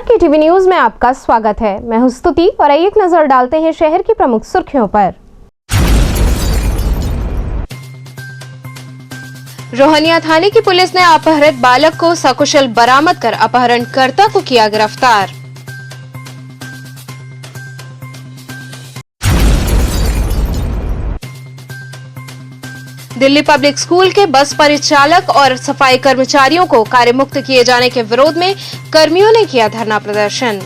की TV news में आपका स्वागत है। मैं हूं स्तुति और आइए एक नजर डालते हैं शहर की प्रमुख सुर्खियों पर। रोहनिया थाने की पुलिस ने अपहृत बालक को सकुशल बरामद कर अपहरणकर्ता को किया गिरफ्तार। दिल्ली पब्लिक स्कूल के बस परिचालक और सफाई कर्मचारियों को कार्यमुक्त किए जाने के विरोध में कर्मियों ने किया धरना प्रदर्शन।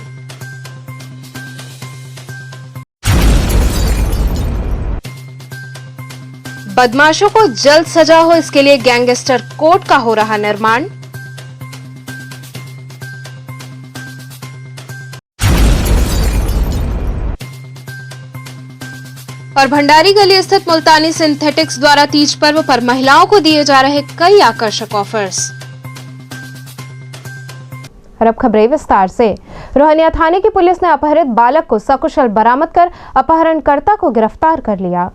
बदमाशों को जल्द सजा हो, इसके लिए गैंगस्टर कोर्ट का हो रहा निर्माण। और भंडारी गली स्थित मुल्तानी सिंथेटिक्स द्वारा तीज पर्व पर महिलाओं को दिए जा रहे कई आकर्षक ऑफर्स। और अब खबरें विस्तार से। रोहनिया थाने की पुलिस ने अपहृत बालक को सकुशल बरामद कर अपहरणकर्ता को गिरफ्तार कर लिया।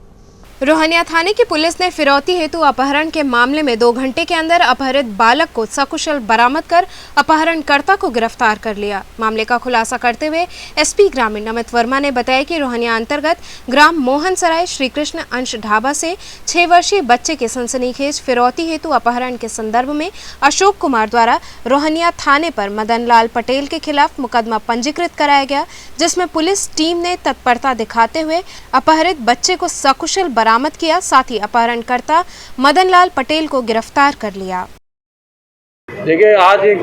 रोहनिया थाने की पुलिस ने फिरौती हेतु अपहरण के मामले में 2 घंटे के अंदर अपहृत बालक को सकुशल बरामद कर अपहरणकर्ता को गिरफ्तार कर लिया। मामले का खुलासा करते हुए एसपी ग्रामीण अमित वर्मा ने बताया कि रोहनिया अंतर्गत ग्राम मोहन सराय श्री कृष्ण अंश ढाबा से 6 वर्षीय बच्चे के सनसनीखेज फिरौती हेतु अपहरण के संदर्भ में अशोक कुमार द्वारा रोहनिया थाने पर मदन लाल पटेल के खिलाफ मुकदमा पंजीकृत कराया गया, जिसमें पुलिस टीम ने तत्परता दिखाते हुए अपहृत बच्चे को सकुशल बरामद किया। साथ ही अपहरणकर्ता मदन लाल पटेल को गिरफ्तार कर लिया। देखिए, आज एक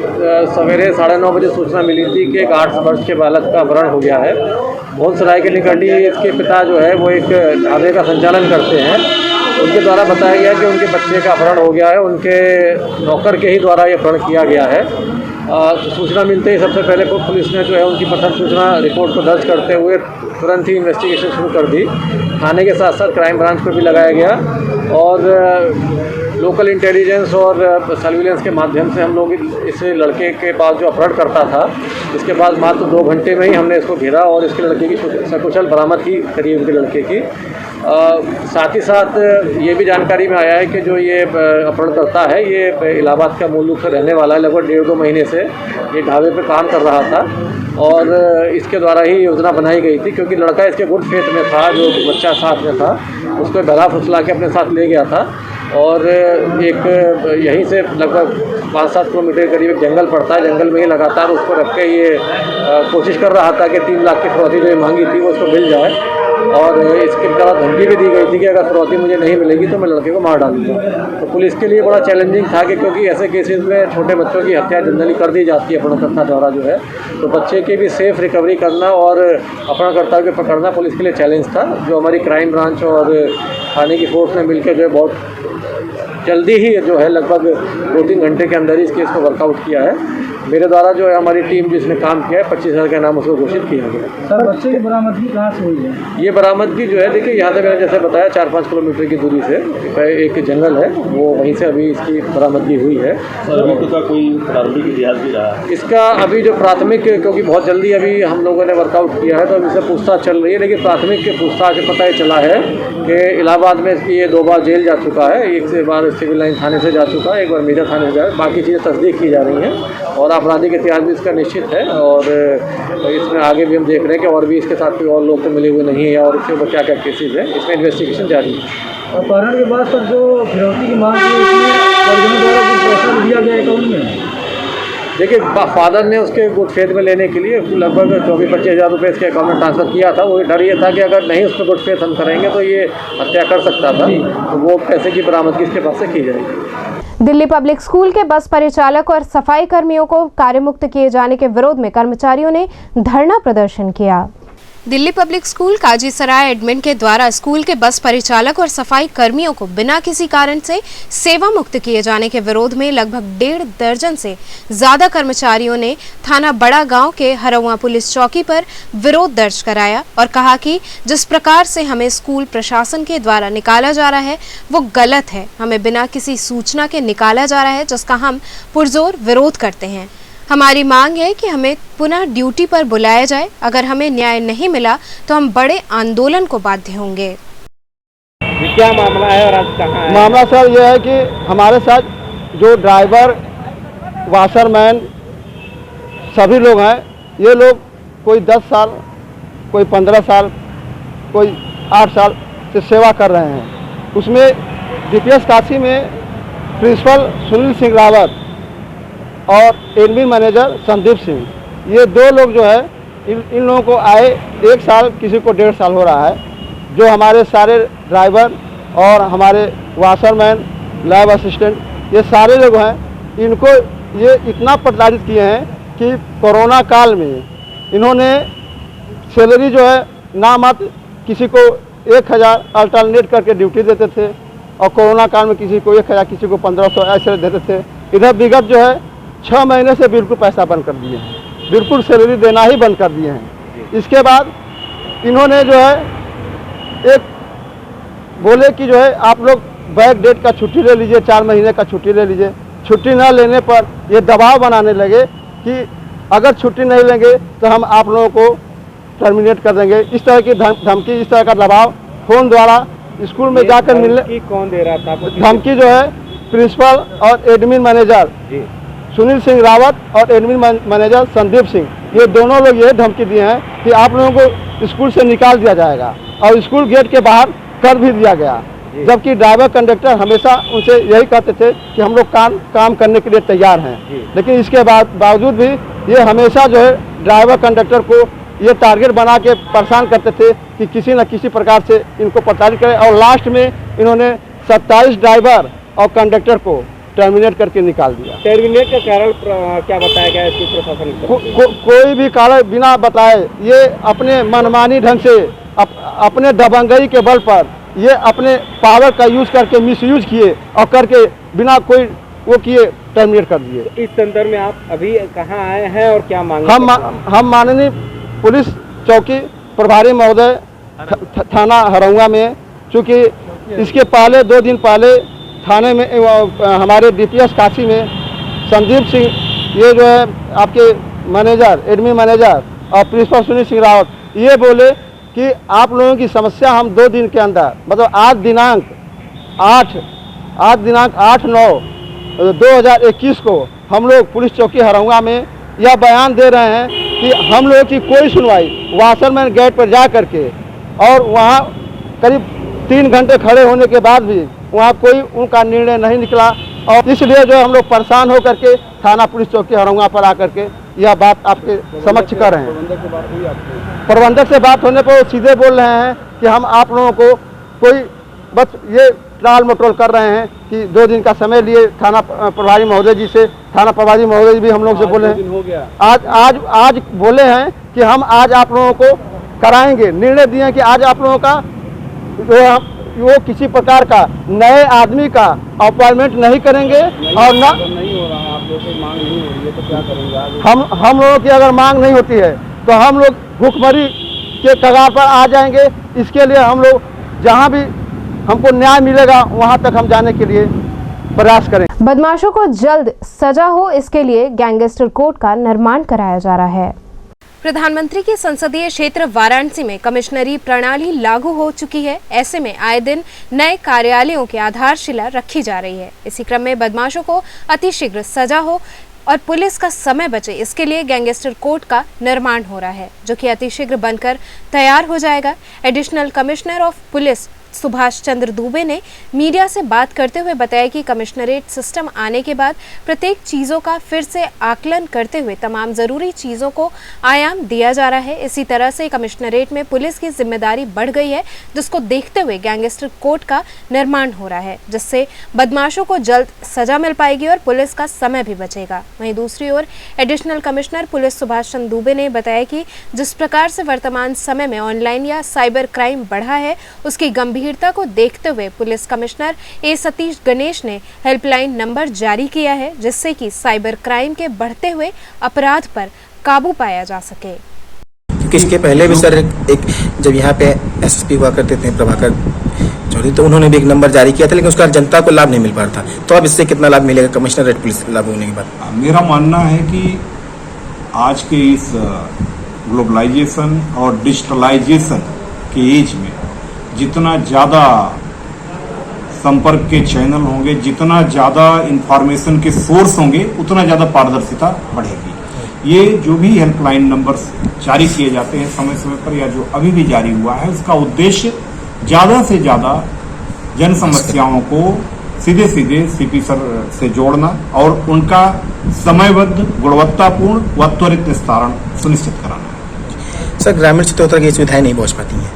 सवेरे 9:30 बजे सूचना मिली थी कि एक 8 वर्ष के बालक का अपहरण हो गया है। मोहन सराय के निकट ही इसके पिता जो है वो एक ढाबे का संचालन करते हैं। उनके द्वारा बताया गया कि उनके बच्चे का अपहरण हो गया है। उनके नौकर के ही द्वारा ये अपहरण किया गया है। सूचना मिलते ही सबसे पहले पुलिस ने जो है उनकी प्रथम सूचना रिपोर्ट को दर्ज करते हुए तुरंत ही इन्वेस्टिगेशन शुरू कर दी। थाने के साथ साथ क्राइम ब्रांच पर भी लगाया गया और लोकल इंटेलिजेंस और सर्विलेंस के माध्यम से हम लोग इस लड़के के पास जो अपहरण करता था, इसके पास मात्र 2 घंटे में ही हमने इसको घेरा और इसके लड़के की सकुशल बरामद की करी उनके लड़के की। साथ ही साथ ये भी जानकारी में आया है कि जो ये अपहरण करता है ये इलाहाबाद का मूल रूप से रहने वाला है। लगभग 1.5-2 महीने से ये ढाबे पे काम कर रहा था और इसके द्वारा ही योजना बनाई गई थी, क्योंकि लड़का इसके गुड फेथ में था, जो बच्चा साथ में था उसको भगा फुसला के अपने साथ ले गया था और एक यहीं से लगभग 5-7 किलोमीटर करीब एक जंगल पड़ता है, जंगल में ही लगातार उसको रख के ये कोशिश कर रहा था कि 3 लाख की फिरौती जो मांगी थी वो उसको मिल जाए और इसके तरह धमकी भी दी गई थी कि अगर फिरौती मुझे नहीं मिलेगी तो मैं लड़के को मार डालूंगा। तो पुलिस के लिए बड़ा चैलेंजिंग था कि क्योंकि ऐसे केसेस में छोटे बच्चों की हत्या जनरली कर दी जाती है अपहरणकर्ता द्वारा जो है, तो बच्चे की भी सेफ रिकवरी करना और अपहरणकर्ता को पकड़ना पुलिस के लिए चैलेंज था, जो हमारी क्राइम ब्रांच और थाने की फोर्स ने मिलकर जो है बहुत जल्दी ही जो है लगभग 2-3 घंटे के अंदर ही इस केस को वर्कआउट किया है। मेरे द्वारा जो है हमारी टीम जिसने काम किया है 25,000 का नाम उसको घोषित किया गया। सर, बच्चे की बरामदगी कहाँ से हुई है? ये बरामदगी जो है, देखिए यहाँ से मैंने जैसे बताया 4-5 किलोमीटर की दूरी से एक जंगल है, वो वहीं से अभी इसकी बरामदगी हुई है। सर, अभी तो कोई प्रारंभिक इतिहास भी रहा है इसका? अभी जो प्राथमिक, क्योंकि बहुत जल्दी अभी हम लोगों ने वर्कआउट किया है तो अभी से पूछताछ चल रही है, लेकिन प्राथमिक पूछताछ पता ये चला है कि इलाहाबाद में इसकी ये 2 बार जेल जा चुका है। एक से बार सिविल लाइन थाने से जा चुका है, एक बार मेजा थाने से जा, बाकी चीज़ें तस्दीक की जा रही हैं और आपराधिक इतिहास भी इसका निश्चित है और इसमें आगे भी हम देख रहे हैं कि और भी इसके साथ कोई और लोग तो मिले हुए नहीं है और इसके ऊपर क्या क्या केसेज है, इसमें इन्वेस्टिगेशन जारी है। अपहरण के बाद सर जो फिरौती की मांग की परिजनों द्वारा कुछ पैसा दिया गया अकाउंट में? देखिए, फादर ने उसके गुड फेथ में लेने के लिए लगभग 24-25 हज़ार रुपये इसके अकाउंट में ट्रांसफ़र किया था। वो डर ये था कि अगर नहीं उसमें गुड फेथ हम करेंगे तो ये हत्या कर सकता था, तो वो पैसे की बरामदगी इसके पास से की जाएगी। दिल्ली पब्लिक स्कूल के बस परिचालक और सफाई कर्मियों को कार्यमुक्त किए जाने के विरोध में कर्मचारियों ने धरना प्रदर्शन किया। Delhi public school Kajisarai admin के द्वारा स्कूल के बस परिचालक और सफाई कर्मियों को बिना किसी कारण से सेवा मुक्त किए जाने के विरोध में लगभग 1.5 दर्जन से ज्यादा कर्मचारियों ने थाना बड़ा गांव के हरौआ पुलिस चौकी पर विरोध दर्ज कराया और कहा कि जिस प्रकार से हमें स्कूल प्रशासन के द्वारा निकाला जा रहा है वो गलत है। हमें बिना किसी सूचना के निकाला जा रहा है, जिसका हम पुरजोर विरोध करते हैं। हमारी मांग है कि हमें पुनः ड्यूटी पर बुलाया जाए। अगर हमें न्याय नहीं मिला तो हम बड़े आंदोलन को बाध्य होंगे। क्या मामला है और आज कहाँ है? मामला सर यह है कि हमारे साथ जो ड्राइवर, वाशरमैन सभी लोग हैं, ये लोग कोई 10 साल, कोई 15 साल, कोई 8 साल से सेवा कर रहे हैं। उसमें DPS काशी में प्रिंसिपल सुनील सिंह रावत और एडमिन मैनेजर संदीप सिंह, ये 2 लोग जो है इन लोगों को आए 1 साल, किसी को 1.5 साल हो रहा है। जो हमारे सारे ड्राइवर और हमारे वाशरमैन, लैब असिस्टेंट, ये सारे लोग हैं, इनको ये इतना प्रताड़ित किए हैं कि कोरोना काल में इन्होंने सैलरी जो है नामात्र, किसी को 1000 अल्टरनेट करके ड्यूटी देते थे और कोरोना काल में किसी को 1000, किसी को 1500 ऐसे देते थे। इधर विगत जो है 6 महीने से बिल्कुल पैसा बंद कर दिए हैं, बिल्कुल सैलरी देना ही बंद कर दिए हैं। इसके बाद इन्होंने जो है एक बोले कि जो है आप लोग बैक डेट का छुट्टी ले लीजिए, 4 महीने का छुट्टी ले लीजिए। छुट्टी न लेने पर ये दबाव बनाने लगे कि अगर छुट्टी नहीं लेंगे तो हम आप लोगों को टर्मिनेट कर देंगे। इस तरह की धमकी, इस तरह का दबाव फोन द्वारा स्कूल में जाकर मिलने, कौन दे रहा था धमकी जो है प्रिंसिपल और एडमिन मैनेजर सुनील सिंह रावत और एडमिन मैनेजर संदीप सिंह, ये दोनों लोग ये धमकी दिए हैं कि आप लोगों को स्कूल से निकाल दिया जाएगा और स्कूल गेट के बाहर कर भी दिया गया। जबकि ड्राइवर कंडक्टर हमेशा उनसे यही कहते थे कि हम लोग काम करने के लिए तैयार हैं, लेकिन इसके बावजूद भी ये हमेशा जो है ड्राइवर कंडक्टर को ये टारगेट बना के परेशान करते थे कि किसी न किसी प्रकार से इनको प्रताड़ित करें। और लास्ट में इन्होंने 27 ड्राइवर और कंडक्टर को टर्मिनेट करके निकाल दिया। टर्मिनेट का कारण क्या बताया गया है प्रशासन? कोई भी कारण बिना बताए ये अपने मनमानी ढंग से अपने दबंगई के बल पर ये अपने पावर का यूज करके मिसयूज किए और करके बिना कोई वो किए टर्मिनेट कर दिए। इस संदर्भ में आप अभी कहाँ आए हैं और क्या मांग? हम माननीय पुलिस चौकी प्रभारी महोदय थाना हरौंगा में, चूँकि इसके पहले 2 दिन पहले थाने में हमारे DPS काशी में संदीप सिंह, ये जो है आपके मैनेजर, एडमिन मैनेजर और प्रिंसिपल सुनील सिंह रावत, ये बोले कि आप लोगों की समस्या हम 2 दिन के अंदर, मतलब आज दिनांक 8/9/2021 को हम लोग पुलिस चौकी हरौंगा में यह बयान दे रहे हैं कि हम लोगों की कोई सुनवाई वाशरमैन गेट पर जा करके और वहाँ करीब 3 घंटे खड़े होने के बाद भी वहाँ कोई उनका निर्णय नहीं निकला। और इसलिए जो हम लोग परेशान होकर के थाना पुलिस चौकी हरौंगा पर आकर के यह बात आपके समक्ष कर रहे हैं। प्रबंधक से बात होने पर वो सीधे बोल रहे हैं कि हम आप लोगों को कोई बस ये टाल मटोल कर रहे हैं कि 2 दिन का समय लिए थाना प्रभारी महोदय जी से, थाना प्रभारी महोदय जी भी हम लोग से बोले हैं, आज बोले हैं कि हम आज आप लोगों को कराएंगे। निर्णय दिए हैं कि आज आप लोगों का वो किसी प्रकार का नए आदमी का अपॉइंटमेंट नहीं करेंगे और ना नहीं हो रहा है। आप लोगों की मांग नहीं हो रही है तो क्या करेंगे? हम लोगों की अगर मांग नहीं होती है तो हम लोग भूखमरी के कगार पर आ जाएंगे। इसके लिए हम लोग जहां भी हमको न्याय मिलेगा वहां तक हम जाने के लिए प्रयास करें। बदमाशों को जल्द सजा हो, इसके लिए गैंगस्टर कोड का निर्माण कराया जा रहा है। प्रधानमंत्री के संसदीय क्षेत्र वाराणसी में कमिश्नरी प्रणाली लागू हो चुकी है। ऐसे में आए दिन नए कार्यालयों की आधारशिला रखी जा रही है। इसी क्रम में बदमाशों को अतिशीघ्र सजा हो और पुलिस का समय बचे, इसके लिए गैंगस्टर कोड का निर्माण हो रहा है, जो कि अतिशीघ्र बनकर तैयार हो जाएगा। Additional commissioner of police Subhash Chandra Dubey ने मीडिया से बात करते हुए बताया कि कमिश्नरेट सिस्टम आने के बाद प्रत्येक चीज़ों का फिर से आकलन करते हुए तमाम ज़रूरी चीज़ों को आयाम दिया जा रहा है। इसी तरह से कमिश्नरेट में पुलिस की जिम्मेदारी बढ़ गई है, जिसको देखते हुए गैंगस्टर कोड का निर्माण हो रहा है, जिससे बदमाशों को जल्द सजा मिल पाएगी और पुलिस का समय भी बचेगा। वहीं दूसरी ओर additional commissioner police Subhash Chandra Dubey ने बताया कि जिस प्रकार से वर्तमान समय में ऑनलाइन या साइबर क्राइम बढ़ा है, उसकी गंभीरता को देखते हुए पुलिस कमिश्नर ए सतीश गणेश ने हेल्पलाइन नंबर जारी किया है, जिससे कि साइबर क्राइम के बढ़ते हुए अपराध पर काबू पाया जा सके। इसके पहले भी सर एक जब यहाँ पे एसएसपी हुआ करते थे प्रभाकर चौधरी, तो उन्होंने भी एक नंबर जारी किया था, लेकिन उसका जनता को लाभ नहीं मिल पा रहा था। तो अब इससे कितना लाभ मिलेगा कमिश्नरेट पुलिस लागू होने के बाद? मेरा मानना है कि आज के इस ग्लोबलाइजेशन और डिजिटलाइजेशन के एज में जितना ज़्यादा संपर्क के चैनल होंगे, जितना ज़्यादा इंफॉर्मेशन के सोर्स होंगे, उतना ज़्यादा पारदर्शिता बढ़ेगी। ये जो भी हेल्पलाइन नंबर्स जारी किए जाते हैं समय समय पर या जो अभी भी जारी हुआ है, उसका उद्देश्य ज़्यादा से ज़्यादा जन समस्याओं को सीधे सीधे सीपी सर से जोड़ना और उनका समयबद्ध, गुणवत्तापूर्ण व त्वरित निस्तारण सुनिश्चित कराना है। सर, ग्रामीण क्षेत्रों तक ये सुविधाएं नहीं पहुंच पाती हैं।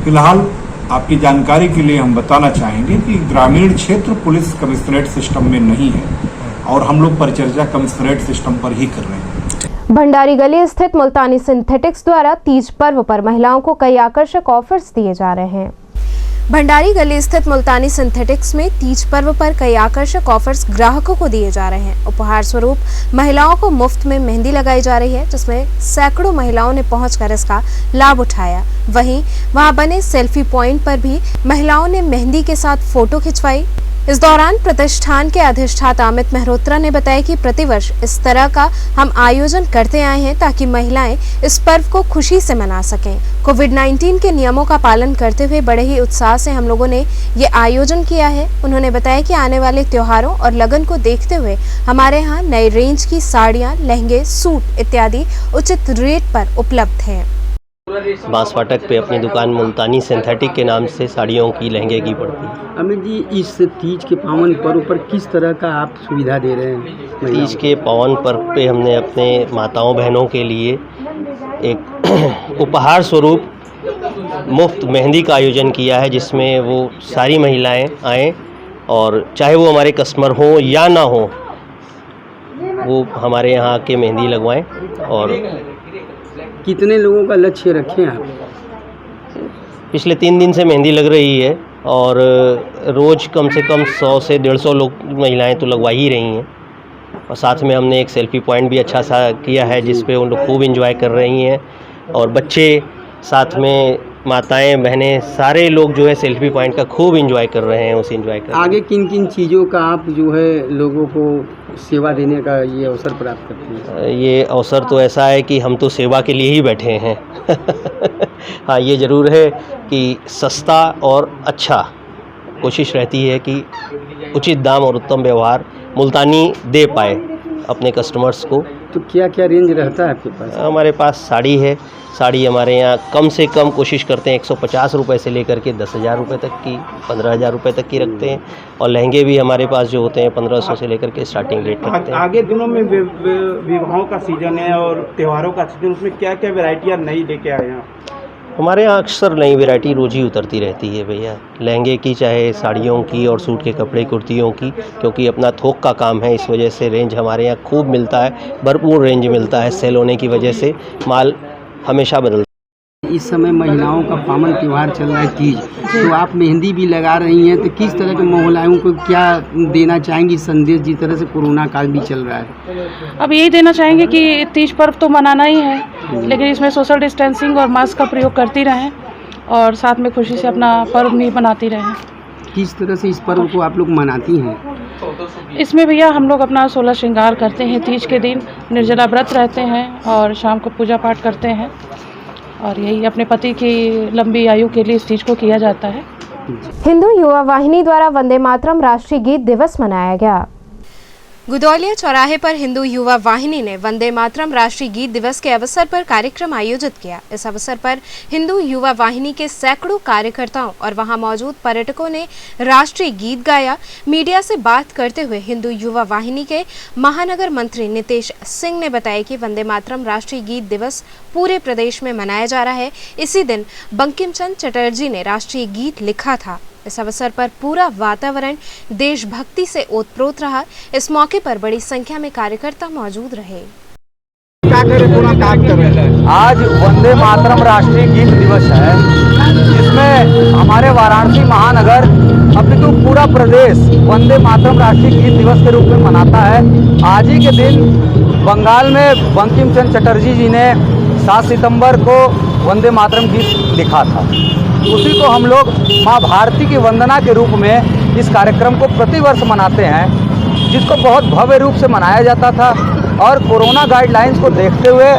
फिलहाल आपकी जानकारी के लिए हम बताना चाहेंगे कि ग्रामीण क्षेत्र पुलिस कमिश्नरेट सिस्टम में नहीं है और हम लोग परिचर्या कमिश्नरेट सिस्टम पर ही कर रहे हैं। भंडारी गली स्थित मुल्तानी सिंथेटिक्स द्वारा तीज पर्व पर महिलाओं को कई आकर्षक ऑफर्स दिए जा रहे हैं। भंडारी गली स्थित मुल्तानी सिंथेटिक्स में तीज पर्व पर कई आकर्षक ऑफर्स ग्राहकों को दिए जा रहे हैं। उपहार स्वरूप महिलाओं को मुफ्त में मेहंदी लगाई जा रही है, जिसमें सैकड़ों महिलाओं ने पहुंचकर इसका लाभ उठाया। वहीं वहां बने सेल्फी पॉइंट पर भी महिलाओं ने मेहंदी के साथ फोटो खिंचवाई। इस दौरान प्रतिष्ठान के अधिष्ठाता अमित मेहरोत्रा ने बताया कि प्रतिवर्ष इस तरह का हम आयोजन करते आए हैं ताकि महिलाएं इस पर्व को खुशी से मना सकें। कोविड-19 के नियमों का पालन करते हुए बड़े ही उत्साह से हम लोगों ने ये आयोजन किया है। उन्होंने बताया कि आने वाले त्योहारों और लगन को देखते हुए हमारे यहाँ नई रेंज की साड़ियाँ, लहंगे, सूट इत्यादि उचित रेट पर उपलब्ध हैं। बांस फाटक पे अपनी दुकान मुल्तानी सिंथेटिक के नाम से साड़ियों की, लहंगे की पड़ती है। अमित जी, इस तीज के पावन पर्व पर किस तरह का आप सुविधा दे रहे हैं? तीज के पावन पर्व पे हमने अपने माताओं बहनों के लिए एक उपहार स्वरूप मुफ्त मेहंदी का आयोजन किया है, जिसमें वो सारी महिलाएं आएँ और चाहे वो हमारे कस्टमर हों या ना हो, वो हमारे यहाँ के मेहंदी लगवाएं। और कितने लोगों का लक्ष्य रखें आप? पिछले 3 दिन से मेहंदी लग रही है और रोज़ कम से कम 100 से 150 लोग महिलाएं तो लगवा ही रही हैं। और साथ में हमने एक सेल्फी पॉइंट भी अच्छा सा किया है, जिस पे उन लोग खूब एंजॉय कर रही हैं और बच्चे, साथ में माताएं, बहनें, सारे लोग जो है सेल्फी पॉइंट का खूब एंजॉय कर रहे हैं, उसे एंजॉय कर रहे हैं। आगे किन किन चीज़ों का आप जो है लोगों को सेवा देने का ये अवसर प्राप्त करते हैं? ये अवसर तो ऐसा है कि हम तो सेवा के लिए ही बैठे हैं। हाँ, ये ज़रूर है कि सस्ता और अच्छा, कोशिश रहती है कि उचित दाम और उत्तम व्यवहार मुल्तानी दे पाए अपने कस्टमर्स को। तो क्या क्या रेंज रहता है आपके पास? हमारे पास साड़ी है। साड़ी हमारे यहाँ कम से कम कोशिश करते हैं 150 रुपये से लेकर के 10,000 रुपये तक की, 15,000 रुपये तक की रखते हैं। और लहंगे भी हमारे पास जो होते हैं 1500 से लेकर के स्टार्टिंग रेट रखते हैं। आगे दिनों में विवाहों का सीजन है और त्योहारों का सीजन, उसमें क्या क्या वैरायटियाँ नई लेके आए हैं? हमारे यहाँ अक्सर नई वैरायटी रोज़ ही उतरती रहती है भैया, लहंगे की, चाहे साड़ियों की और सूट के कपड़े, कुर्तियों की, क्योंकि अपना थोक का काम है, इस वजह से रेंज हमारे यहाँ खूब मिलता है, भरपूर रेंज मिलता है। सेल होने की वजह से माल हमेशा बदलता है। इस समय महिलाओं का पावन त्यौहार चल रहा है तीज, तो आप मेहंदी भी लगा रही हैं, तो किस तरह के महिलाओं को क्या देना चाहेंगी संदेश, जिस तरह से कोरोना काल भी चल रहा है? अब यही देना चाहेंगे कि तीज पर्व तो मनाना ही है, लेकिन इसमें सोशल डिस्टेंसिंग और मास्क का प्रयोग करती रहें और साथ में खुशी से अपना पर्व भी मनाती रहें। किस तरह से इस पर्व को आप लोग मनाती हैं? इसमें भैया हम लोग अपना 16 श्रृंगार करते हैं, तीज के दिन निर्जला व्रत रहते हैं और शाम को पूजा पाठ करते हैं, और यही अपने पति की लंबी आयु के लिए इस तीज को किया जाता है। हिंदू युवा वाहिनी द्वारा वंदे मातरम राष्ट्रीय गीत दिवस मनाया गया। गुदौलिया चौराहे पर हिंदू युवा वाहिनी ने वंदे मातरम राष्ट्रीय गीत दिवस के अवसर पर कार्यक्रम आयोजित किया। इस अवसर पर हिंदू युवा वाहिनी के सैकड़ों कार्यकर्ताओं और वहां मौजूद पर्यटकों ने राष्ट्रीय गीत गाया। मीडिया से बात करते हुए हिंदू युवा वाहिनी के महानगर मंत्री नितेश सिंह ने बताया कि वंदे मातरम राष्ट्रीय गीत दिवस पूरे प्रदेश में मनाया जा रहा है। इसी दिन बंकिम चंद्र चटर्जी ने राष्ट्रीय गीत लिखा था। इस अवसर पर पूरा वातावरण देशभक्ति से ओतप्रोत रहा। इस मौके पर बड़ी संख्या में कार्यकर्ता मौजूद रहे। आज वंदे मातरम राष्ट्रीय गीत दिवस है, जिसमें हमारे वाराणसी महानगर अपितु पूरा प्रदेश वंदे मातरम राष्ट्रीय गीत दिवस के रूप में मनाता है। आज ही के दिन बंगाल में बंकिम चंद्र चटर्जी जी ने 7 सितंबर को वंदे मातरम गीत लिखा था। उसी को हम लोग माँ भारती की वंदना के रूप में इस कार्यक्रम को प्रतिवर्ष मनाते हैं, जिसको बहुत भव्य रूप से मनाया जाता था। और कोरोना गाइडलाइंस को देखते हुए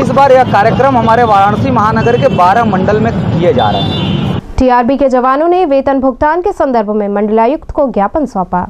इस बार यह कार्यक्रम हमारे वाराणसी महानगर के 12 मंडल में किए जा रहे हैं। टीआरबी के जवानों ने वेतन भुगतान के संदर्भ में मंडलायुक्त को ज्ञापन सौंपा।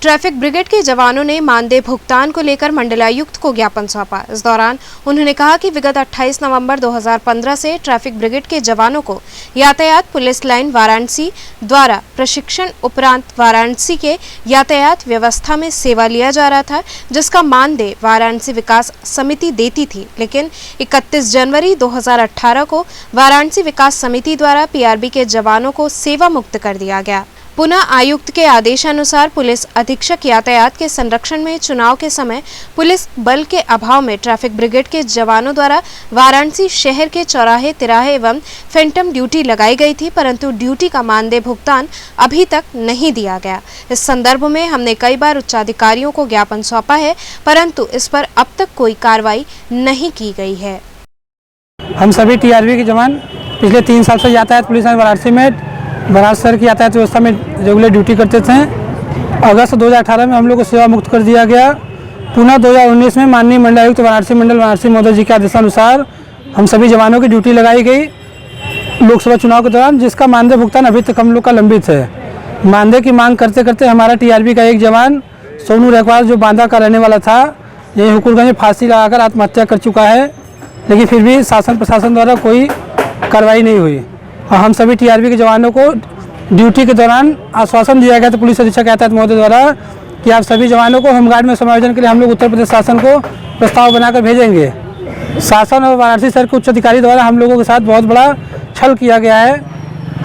ट्रैफिक ब्रिगेड के जवानों ने मानदेय भुगतान को लेकर मंडलायुक्त को ज्ञापन सौंपा। इस दौरान उन्होंने कहा कि विगत 28 नवंबर 2015 से ट्रैफिक ब्रिगेड के जवानों को यातायात पुलिस लाइन वाराणसी द्वारा प्रशिक्षण उपरांत वाराणसी के यातायात व्यवस्था में सेवा लिया जा रहा था, जिसका मानदेय वाराणसी विकास समिति देती थी। लेकिन 31 जनवरी 2018 को वाराणसी विकास समिति द्वारा पीआरबी के जवानों को सेवा मुक्त कर दिया गया। पुनः आयुक्त के आदेशानुसार पुलिस अधीक्षक यातायात के संरक्षण में चुनाव के समय पुलिस बल के अभाव में ट्रैफिक ब्रिगेड के जवानों द्वारा वाराणसी शहर के चौराहे, तिराहे एवं फैंटम ड्यूटी लगाई गई थी, परंतु ड्यूटी का मानदेय भुगतान अभी तक नहीं दिया गया। इस संदर्भ में हमने कई बार उच्चाधिकारियों को ज्ञापन सौंपा है, परंतु इस पर अब तक कोई कार्रवाई नहीं की गई है। हम सभी टीआरबी के जवान पिछले 3 साल से यातायात पुलिस लाइन वाराणसी में बनारस शहर की यातायात व्यवस्था में रेगुलर ड्यूटी करते थे। अगस्त 2018 में हम लोग को सेवा मुक्त कर दिया गया। पुनः 2019 में माननीय मंडलायुक्त वाराणसी मंडल वाराणसी महोदय जी के आदेशानुसार हम सभी जवानों की ड्यूटी लगाई गई लोकसभा चुनाव के दौरान, जिसका मानदेय भुगतान अभी तक हम लोग का लंबित है। मानदेय की मांग करते करते हमारा टीआरबी का एक जवान सोनू रेखवाल, जो बांदा का रहने वाला था, यही हुकुरगंज में फांसी लगाकर आत्महत्या कर चुका है, लेकिन फिर भी शासन प्रशासन द्वारा कोई कार्रवाई नहीं हुई। और हम सभी टीआरबी के जवानों को ड्यूटी के दौरान आश्वासन दिया गया था पुलिस अधीक्षक यातायात महोदय द्वारा कि आप सभी जवानों को होमगार्ड में समायोजन के लिए हम लोग उत्तर प्रदेश शासन को प्रस्ताव बनाकर भेजेंगे। शासन और वाराणसी शहर के उच्च अधिकारी द्वारा हम लोगों के साथ बहुत बड़ा छल किया गया है।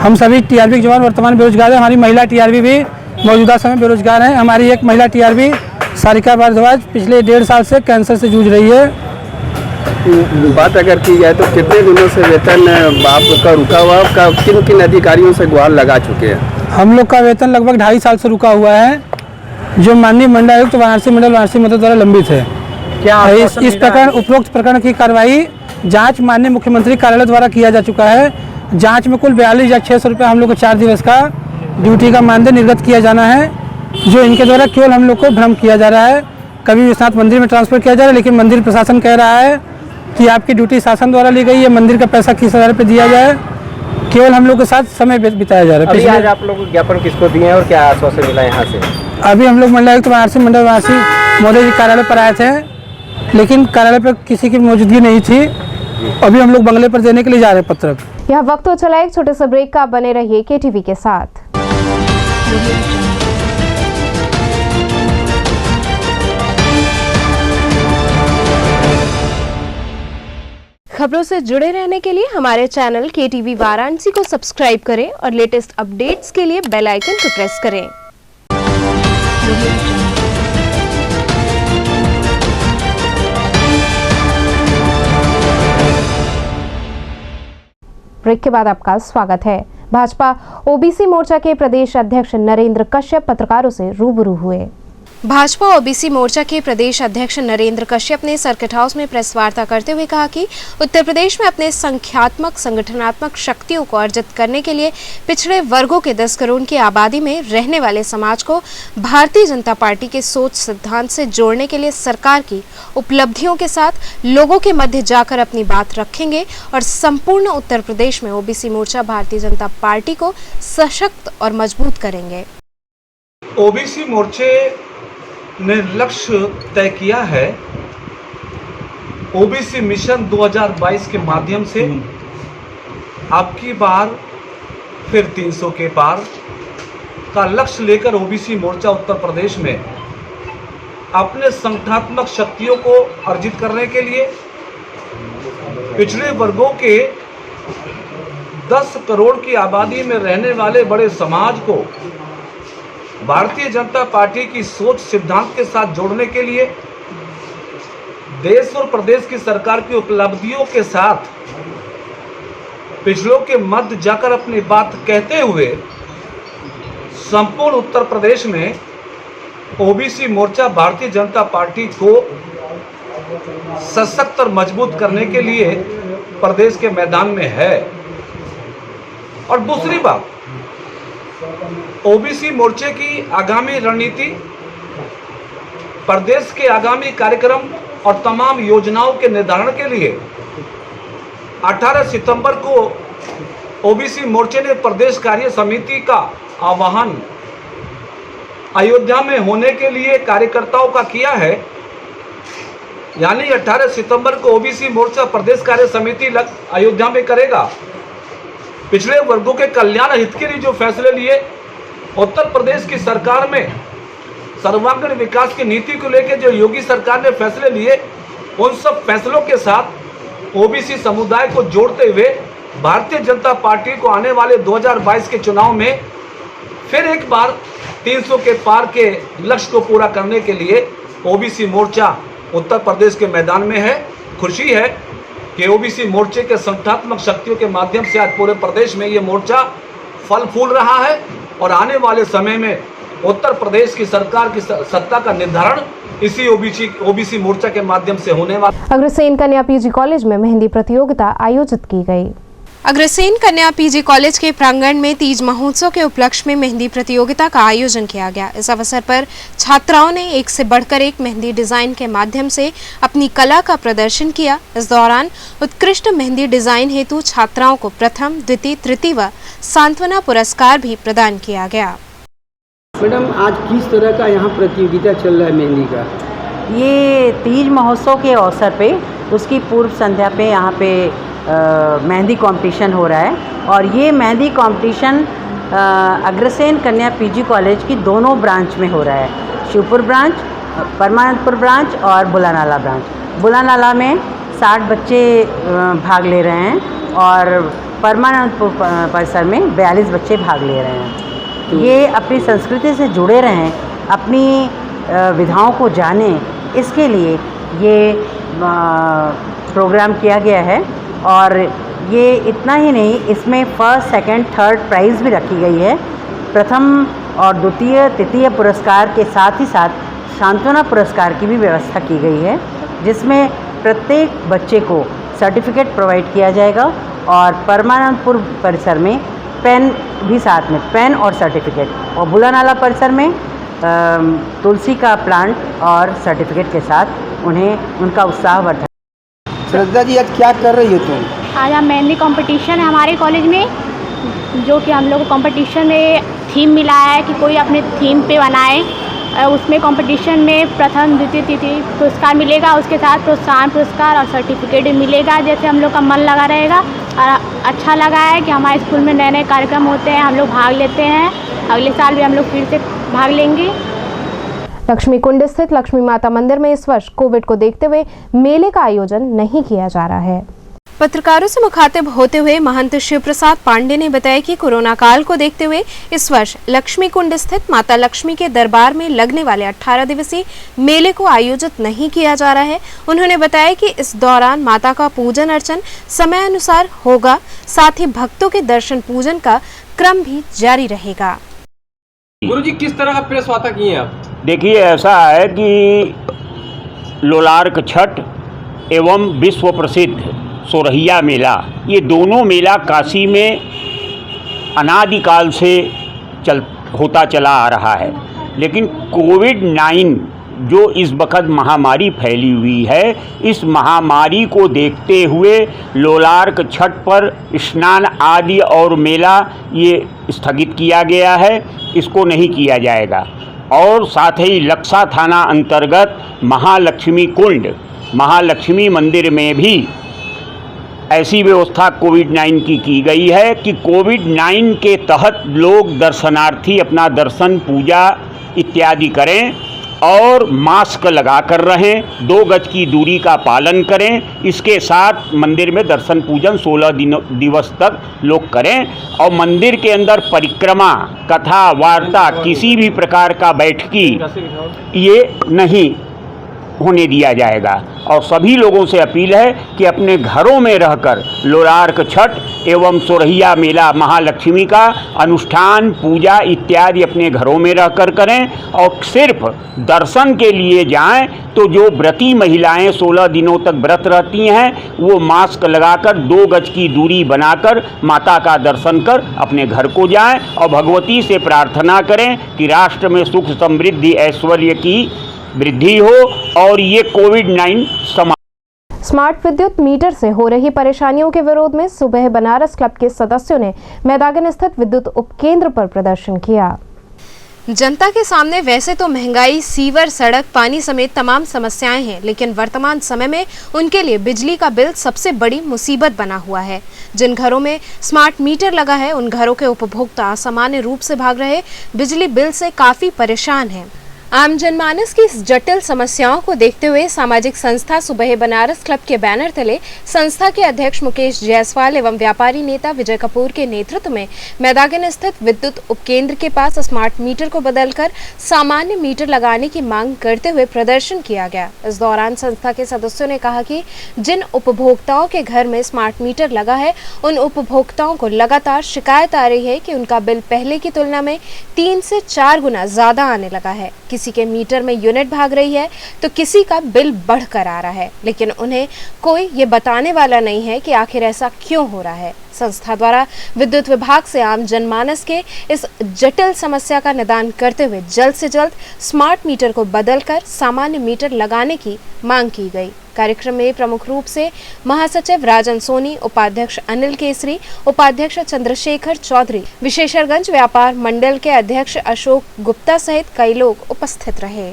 हम सभी टीआरबी के जवान वर्तमान बेरोजगार हैं। हमारी महिला टीआरबी भी मौजूदा समय बेरोजगार हैं। हमारी एक महिला टीआरबी सारिका भारद्वाज पिछले 1.5 साल से कैंसर से जूझ रही है। बात अगर की जाए तो कितने दिनों से वेतन आपका रुका हुआ, किन किन अधिकारियों से गुहार लगा चुके हैं? हम लोग का वेतन लगभग 2.5 साल से रुका हुआ है, जो माननीय मंडलायुक्त वाराणसी मंडल वाराणसी महोदय द्वारा लंबित है। क्या इस प्रकरण उपरोक्त प्रकरण की कार्रवाई जांच माननीय मुख्यमंत्री कार्यालय द्वारा किया जा चुका है। जांच में कुल 42,600 रुपये हम लोग को 4 दिवस का ड्यूटी का मानदेय निर्गत किया जाना है, जो इनके द्वारा केवल हम लोग को भ्रम किया जा रहा है। कभी विश्वनाथ मंदिर में ट्रांसफर किया जा रहा है, लेकिन मंदिर प्रशासन कह रहा है कि आपकी ड्यूटी शासन द्वारा ली गई है, मंदिर का पैसा 30,000 रुपये दिया जाए, केवल हम लोग के साथ समय बिताया जा रहा है। अभी आज आप लोग ज्ञापन किसको दिए हैं और क्या आश्वासन मिला यहाँ से? अभी हम लोग मंडलायुक्त वाराणसी मंडल वाराणसी महोदय जी कार्यालय पर आए थे, लेकिन कार्यालय पर किसी की मौजूदगी नहीं थी। अभी हम लोग बंगले पर देने के लिए जा रहे हैं पत्रक। यह वक्त हो चला एक छोटे से ब्रेक का, बने रहिए केटीवी के साथ। खबरों से जुड़े रहने के लिए हमारे चैनल केटीवी वाराणसी को सब्सक्राइब करें और लेटेस्ट अपडेट्स के लिए बेल आइकन को प्रेस करें। ब्रेक के बाद आपका स्वागत है। भाजपा ओबीसी मोर्चा के प्रदेश अध्यक्ष नरेंद्र कश्यप पत्रकारों से रूबरू हुए। भाजपा ओबीसी मोर्चा के प्रदेश अध्यक्ष नरेंद्र कश्यप ने सर्किट हाउस में प्रेस वार्ता करते हुए कहा कि उत्तर प्रदेश में अपने संख्यात्मक संगठनात्मक शक्तियों को अर्जित करने के लिए पिछड़े वर्गों के 10 करोड़ की आबादी में रहने वाले समाज को भारतीय जनता पार्टी के सोच सिद्धांत से जोड़ने के लिए सरकार की उपलब्धियों के साथ लोगों के मध्य जाकर अपनी बात रखेंगे और संपूर्ण उत्तर प्रदेश में ओबीसी मोर्चा भारतीय जनता पार्टी को सशक्त और मजबूत करेंगे। ओबीसी मोर्चे ने लक्ष्य तय किया है ओबीसी मिशन 2022 के माध्यम से आपकी बार फिर 300 के पार का लक्ष्य लेकर ओबीसी मोर्चा उत्तर प्रदेश में अपने संगठनात्मक शक्तियों को अर्जित करने के लिए पिछड़े वर्गों के 10 करोड़ की आबादी में रहने वाले बड़े समाज को भारतीय जनता पार्टी की सोच सिद्धांत के साथ जोड़ने के लिए देश और प्रदेश की सरकार की उपलब्धियों के साथ पिछड़ों के मध्य जाकर अपनी बात कहते हुए संपूर्ण उत्तर प्रदेश में ओबीसी मोर्चा भारतीय जनता पार्टी को सशक्त और मजबूत करने के लिए प्रदेश के मैदान में है। और दूसरी बात, ओबीसी मोर्चे की आगामी रणनीति, प्रदेश के आगामी कार्यक्रम और तमाम योजनाओं के निर्धारण के लिए 18 सितंबर को ओबीसी मोर्चे ने प्रदेश कार्य समिति का आह्वान अयोध्या में होने के लिए कार्यकर्ताओं का किया है, यानी 18 सितंबर को ओबीसी मोर्चा प्रदेश कार्य समिति अयोध्या में करेगा। पिछड़े वर्गों के कल्याण हित के लिए जो फैसले लिए, उत्तर प्रदेश की सरकार में सर्वांगीण विकास की नीति को लेकर जो योगी सरकार ने फैसले लिए, उन सब फैसलों के साथ ओबीसी समुदाय को जोड़ते हुए भारतीय जनता पार्टी को आने वाले 2022 के चुनाव में फिर एक बार 300 के पार के लक्ष्य को पूरा करने के लिए ओबीसी मोर्चा उत्तर प्रदेश के मैदान में है। खुशी है कि ओबीसी मोर्चे के संगठनात्मक शक्तियों के माध्यम से आज पूरे प्रदेश में ये मोर्चा फल फूल रहा है और आने वाले समय में उत्तर प्रदेश की सरकार की सत्ता का निर्धारण इसी ओबीसी मोर्चा के माध्यम से होने वाला। अग्रसेन कन्या पीजी कॉलेज में मेहंदी प्रतियोगिता आयोजित की गई। अग्रसेन कन्या पीजी कॉलेज के प्रांगण में तीज महोत्सव के उपलक्ष्य में मेहंदी प्रतियोगिता का आयोजन किया गया। इस अवसर पर छात्राओं ने एक से बढ़कर एक मेहंदी डिजाइन के माध्यम से अपनी कला का प्रदर्शन किया। इस दौरान उत्कृष्ट मेहंदी डिजाइन हेतु छात्राओं को प्रथम, द्वितीय, तृतीय व सांत्वना पुरस्कार भी प्रदान किया गया। मैडम, आज किस तरह का यहाँ प्रतियोगिता चल रहा है मेहंदी का? ये तीज महोत्सव के अवसर पे उसकी पूर्व संध्या पे यहाँ पे मेहंदी कंपटीशन हो रहा है और ये मेहंदी कंपटीशन अग्रसेन कन्या पीजी कॉलेज की दोनों ब्रांच में हो रहा है, शिवपुर ब्रांच, परमानंदपुर ब्रांच और बुलानाला ब्रांच। बुलानाला में 60 बच्चे भाग ले रहे हैं और परमानंदपुर परिसर में 42 बच्चे भाग ले रहे हैं। ये अपनी संस्कृति से जुड़े रहें, अपनी विधाओं को जानें, इसके लिए ये प्रोग्राम किया गया है। और ये इतना ही नहीं, इसमें फर्स्ट, सेकंड, थर्ड प्राइज़ भी रखी गई है। प्रथम और द्वितीय, तृतीय पुरस्कार के साथ ही साथ सांत्वना पुरस्कार की भी व्यवस्था की गई है, जिसमें प्रत्येक बच्चे को सर्टिफिकेट प्रोवाइड किया जाएगा और परमानंदपुर परिसर में पेन भी साथ में, पेन और सर्टिफिकेट, और बुलानाला परिसर में तुलसी का प्लांट और सर्टिफिकेट के साथ उन्हें उनका उत्साह वर्धन। श्रद्धा जी, आज क्या कर रही हो तुम? आज हम मेहंदी कंपटीशन है हमारे कॉलेज में, जो कि हम लोग को कंपटीशन में थीम मिला है कि कोई अपने थीम पे बनाए। उसमें कंपटीशन में प्रथम, द्वितीय, तृतीय पुरस्कार मिलेगा, उसके साथ प्रोत्साहन पुरस्कार और सर्टिफिकेट भी मिलेगा। जैसे हम लोग का मन लगा रहेगा और अच्छा लगा है कि हमारे स्कूल में नए नए कार्यक्रम होते हैं, हम लोग भाग लेते हैं। अगले साल भी हम लोग फिर से भाग लेंगे। लक्ष्मी कुंड स्थित लक्ष्मी माता मंदिर में इस वर्ष कोविड को देखते हुए मेले का आयोजन नहीं किया जा रहा है। पत्रकारों से मुखातिब होते हुए महंत शिव प्रसाद पांडे ने बताया कि कोरोना काल को देखते हुए इस वर्ष लक्ष्मी कुंड स्थित माता लक्ष्मी के दरबार में लगने वाले 18 दिवसीय मेले को आयोजित नहीं किया जा रहा है। उन्होंने बताया कि इस दौरान माता का पूजन अर्चन समय अनुसार होगा, साथ ही भक्तों के दर्शन पूजन का क्रम भी जारी रहेगा। गुरुजी, किस तरह का प्रेस वार्ता किए आप? देखिए, ऐसा है कि लोलार्क छठ एवं विश्व प्रसिद्ध सोरहिया मेला, ये दोनों मेला काशी में अनादिकाल से होता चला आ रहा है। लेकिन कोविड-19 जो इस वक्त महामारी फैली हुई है, इस महामारी को देखते हुए लोलार्क छठ पर स्नान आदि और मेला ये स्थगित किया गया है, इसको नहीं किया जाएगा। और साथ ही लक्सा थाना अंतर्गत महालक्ष्मी कुंड, महालक्ष्मी मंदिर में भी ऐसी व्यवस्था कोविड-19 की गई है कि कोविड-19 के तहत लोग दर्शनार्थी अपना दर्शन पूजा इत्यादि करें और मास्क लगा कर रहें, 2 गज की दूरी का पालन करें। इसके साथ मंदिर में दर्शन पूजन 16 दिवस तक लोग करें और मंदिर के अंदर परिक्रमा, कथा, वार्ता, किसी भी प्रकार का बैठकी ये नहीं होने दिया जाएगा। और सभी लोगों से अपील है कि अपने घरों में रहकर लोलार्क छठ एवं सोरहिया मेला महालक्ष्मी का अनुष्ठान, पूजा इत्यादि अपने घरों में रहकर करें और सिर्फ दर्शन के लिए जाएं तो जो व्रती महिलाएं 16 दिनों तक व्रत रहती हैं वो मास्क लगाकर 2 गज की दूरी बनाकर माता का दर्शन कर अपने घर को जाएं और भगवती से प्रार्थना करें कि राष्ट्र में सुख, समृद्धि, ऐश्वर्य की वृद्धि हो और ये कोविड-19 स्मार्ट विद्युत मीटर से हो रही परेशानियों के विरोध में सुबह बनारस क्लब के सदस्यों ने मैदान स्थित विद्युत उपकेंद्र पर प्रदर्शन किया। जनता के सामने वैसे तो महंगाई, सीवर, सड़क, पानी समेत तमाम समस्याएं हैं, लेकिन वर्तमान समय में उनके लिए बिजली का बिल सबसे बड़ी मुसीबत बना हुआ है। जिन घरों में स्मार्ट मीटर लगा है, उन घरों के उपभोक्ता सामान्य रूप से भाग रहे बिजली बिल से काफी परेशान हैं। आम जनमानस की इस जटिल समस्याओं को देखते हुए सामाजिक संस्था सुबह बनारस क्लब के बैनर तले संस्था के अध्यक्ष मुकेश जायसवाल एवं व्यापारी नेता विजय कपूर के नेतृत्व में मैदागन स्थित विद्युत उपकेंद्र के पास स्मार्ट मीटर को बदलकर सामान्य मीटर लगाने की मांग करते हुए प्रदर्शन किया गया। इस दौरान संस्था के सदस्यों ने कहा कि जिन उपभोक्ताओं के घर में स्मार्ट मीटर लगा है, उन उपभोक्ताओं को लगातार शिकायत आ रही है कि उनका बिल पहले की तुलना में 3 से 4 गुना ज्यादा आने लगा है। किसी के मीटर में यूनिट भाग रही है तो किसी का बिल बढ़कर आ रहा है, लेकिन उन्हें कोई ये बताने वाला नहीं है कि आखिर ऐसा क्यों हो रहा है। संस्था द्वारा विद्युत विभाग से आम जनमानस के इस जटिल समस्या का निदान करते हुए जल्द से जल्द स्मार्ट मीटर को बदलकर सामान्य मीटर लगाने की मांग की गई। कार्यक्रम में प्रमुख रूप से महासचिव राजन सोनी, उपाध्यक्ष अनिल केसरी, उपाध्यक्ष चंद्रशेखर चौधरी, विशेषरगंज व्यापार मंडल के अध्यक्ष अशोक गुप्ता सहित कई लोग उपस्थित रहे।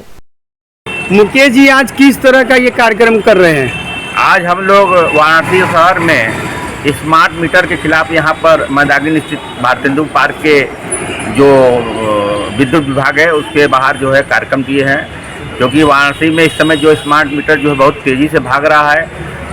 मुकेश जी, आज किस तरह का ये कार्यक्रम कर रहे हैं? आज हम लोग वाराणसी शहर में स्मार्ट मीटर के खिलाफ यहाँ पर मैदागिन स्थित भारतेंदु पार्क के जो विद्युत विभाग है उसके बाहर जो है कार्यक्रम किए हैं, क्योंकि वाराणसी में इस समय जो स्मार्ट मीटर जो है बहुत तेज़ी से भाग रहा है।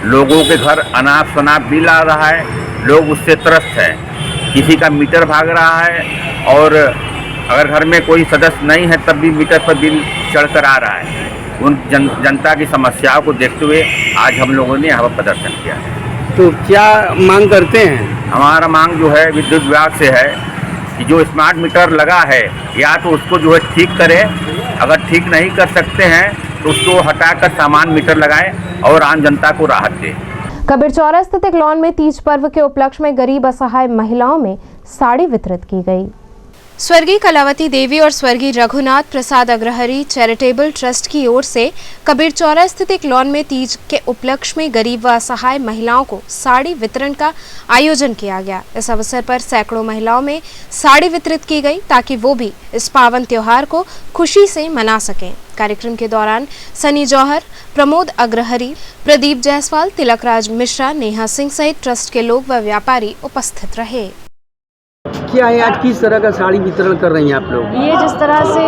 लोगों के घर अनाप शनाप बिल आ रहा है, लोग उससे त्रस्त हैं। किसी का मीटर भाग रहा है और अगर घर में कोई सदस्य नहीं है तब भी मीटर पर बिल चढ़कर आ रहा है। उन जनता की समस्याओं को देखते हुए आज हम लोगों ने यहाँ पर प्रदर्शन किया है। तो क्या मांग करते हैं? हमारा मांग जो है विद्युत विभाग से है कि जो स्मार्ट मीटर लगा है या तो उसको जो है ठीक करें, अगर ठीक नहीं कर सकते हैं तो उसको हटाकर सामान्य मीटर लगाएं और आम जनता को राहत दें। कबीर चौरा स्थित एक लॉन में तीज पर्व के उपलक्ष्य में गरीब असहाय महिलाओं में साड़ी वितरित की गई। स्वर्गीय कलावती देवी और स्वर्गीय रघुनाथ प्रसाद अग्रहरी चैरिटेबल ट्रस्ट की ओर से कबीर चौरा स्थित एक लॉन में तीज के उपलक्ष्य में गरीब व असहाय महिलाओं को साड़ी वितरण का आयोजन किया गया। इस अवसर पर सैकड़ों महिलाओं में साड़ी वितरित की गई ताकि वो भी इस पावन त्योहार को खुशी से मना सकें। कार्यक्रम के दौरान सनी जौहर, प्रमोद अग्रहरी, प्रदीप जायसवाल, तिलकराज मिश्रा, नेहा सिंह सहित ट्रस्ट के लोग व व्यापारी उपस्थित रहे। क्या है, आज किस तरह का साड़ी वितरण कर रही हैं आप लोग? ये जिस तरह से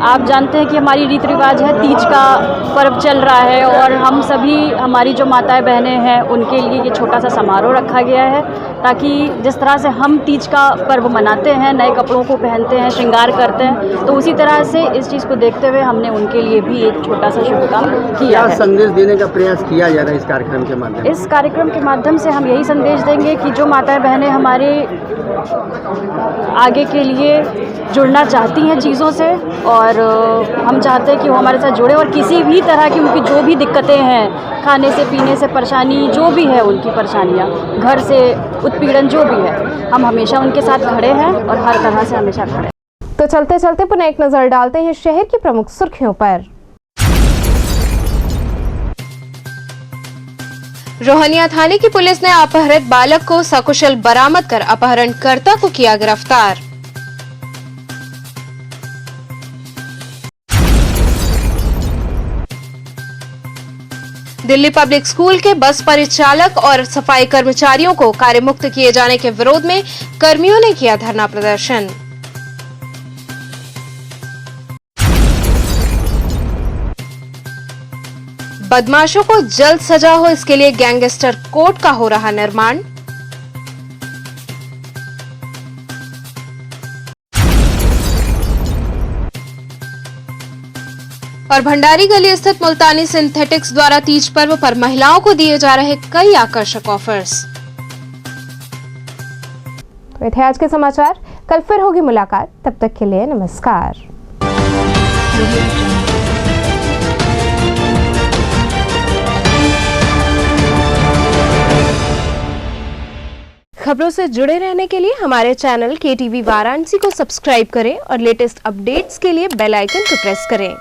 आप जानते हैं कि हमारी रीति रिवाज है, तीज का पर्व चल रहा है और हम सभी हमारी जो माताएं बहनें हैं उनके लिए ये छोटा सा समारोह रखा गया है ताकि जिस तरह से हम तीज का पर्व मनाते हैं, नए कपड़ों को पहनते हैं, श्रृंगार करते हैं, तो उसी तरह से इस चीज़ को देखते हुए हमने उनके लिए भी एक छोटा सा शुभ काम किया है। संदेश देने का प्रयास किया जा रहा है इस कार्यक्रम के माध्यम से? इस कार्यक्रम के माध्यम से हम यही संदेश देंगे कि जो माताएं बहनें हमारे आगे के लिए जुड़ना चाहती हैं चीज़ों से और हम चाहते हैं कि वो हमारे साथ जुड़े और किसी भी तरह की उनकी जो भी दिक्कतें हैं, खाने से पीने से परेशानी जो भी है, उनकी परेशानियाँ, घर से उत्पीड़न जो भी है, हम हमेशा उनके साथ खड़े हैं और हर तरह से हमेशा खड़े हैं। तो चलते चलते पुनः एक नज़र डालते हैं शहर की प्रमुख सुर्खियों पर। रोहनिया थाने की पुलिस ने अपहृत बालक को सकुशल बरामद कर अपहरणकर्ता को किया गिरफ्तार। दिल्ली पब्लिक स्कूल के बस परिचालक और सफाई कर्मचारियों को कार्यमुक्त किए जाने के विरोध में कर्मियों ने किया धरना प्रदर्शन। बदमाशों को जल्द सजा हो, इसके लिए गैंगस्टर कोर्ट का हो रहा निर्माण। और भंडारी गली स्थित मुल्तानी सिंथेटिक्स द्वारा तीज पर्व पर महिलाओं को दिए जा रहे कई आकर्षक ऑफर्स। तो थे आज के समाचार, कल फिर होगी मुलाकात, तब तक के लिए नमस्कार। खबरों से जुड़े रहने के लिए हमारे चैनल KTV वाराणसी को सब्सक्राइब करें और लेटेस्ट अपडेट्स के लिए बेल आइकन को प्रेस करें।